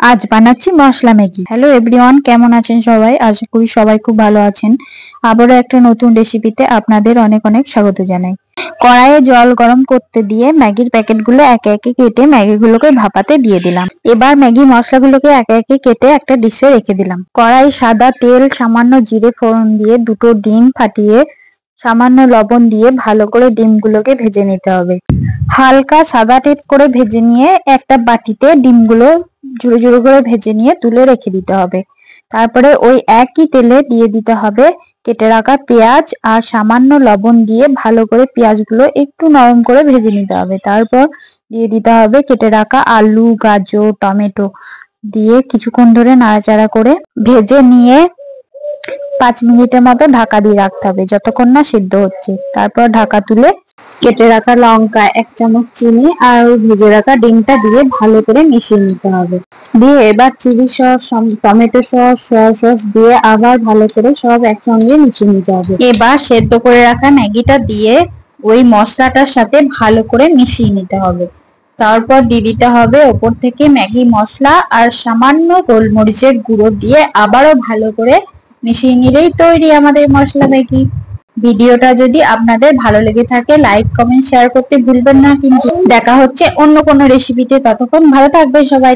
আজ বানাচ্ছি মশলা Maggi. Hello everyone, কেমন আছেন সবাই? আশা করি সবাই খুব ভালো আছেন। আবারও একটা নতুন রেসিপিতে আপনাদের অনেক অনেক স্বাগত জানাই। কড়াইয়ে জল গরম করতে দিয়ে ম্যাগির প্যাকেটগুলো একে একে কেটে ম্যাগিগুলোকে ভাপাতে দিয়ে দিলাম। এবার ম্যাগি মশলাগুলোকে একে একে কেটে একটা ডিশে রেখে দিলাম। কড়াই সাদা তেল, সামান্য জিরে ফোড়ন দিয়ে দুটো ডিম ফাটিয়ে সামান্য লবণ দিয়ে ভালো করে ডিমগুলোকে ভেজে নিতে হবে। হালকা সাদা টেপ করে ভেজে নিয়ে একটা বাটিতে ডিমগুলো ঝুড়ো ঝুড়ো করে ভেজে নিয়ে তুলে রেখে দিতে হবে। তারপরে ওই একই তেলে দিয়ে দিতে হবে কেটে রাখা পেঁয়াজ আর সামান্য লবণ দিয়ে ভালো করে পেঁয়াজগুলো একটু নরম করে ভেজে নিতে হবে। তারপর দিয়ে দিতে হবে কেটে রাখা আলু, গাজর, টমেটো দিয়ে কিছুক্ষণ ধরে নাড়াচাড়া করে ভেজে নিয়ে 5 মিনিটের মতো ঢাকা দিয়ে রাখতে হবে যতক্ষণ না সিদ্ধ হচ্ছে। তারপর ঢাকা তুলে কেটে রাখা লঙ্কা, 1 চামচ চিনি আর ভেজে রাখা ডিমটা দিয়ে ভালো করে মিশিয়ে নিতে হবে। দিয়ে এবার chilli sauce, tomato sauce, soya sauce দিয়ে আবার ভালো করে সব একসঙ্গে মিশিয়ে নিতে হবে। এবার সেদ্ধ করে রাখা ম্যাগিটা দিয়ে ওই মশলাটার সাথে ভালো করে মিশিয়ে নিতে হবে। তারপর দিয়ে দিতে হবে ওপর থেকে ম্যাগি মশলা আর সামান্য গোলমরিচের গুঁড়ো দিয়ে আবারও ভালো করে মিশিয়ে নিলেই তৈরি আমাদের মশলা ম্যাগি। ভিডিওটা যদি আপনাদের ভালো লেগে থাকে লাইক, কমেন্ট, শেয়ার করতে ভুলবেন না। কিন্তু দেখা হচ্ছে অন্য কোনো রেসিপিতে, ততক্ষণ ভালো থাকবেন সবাই।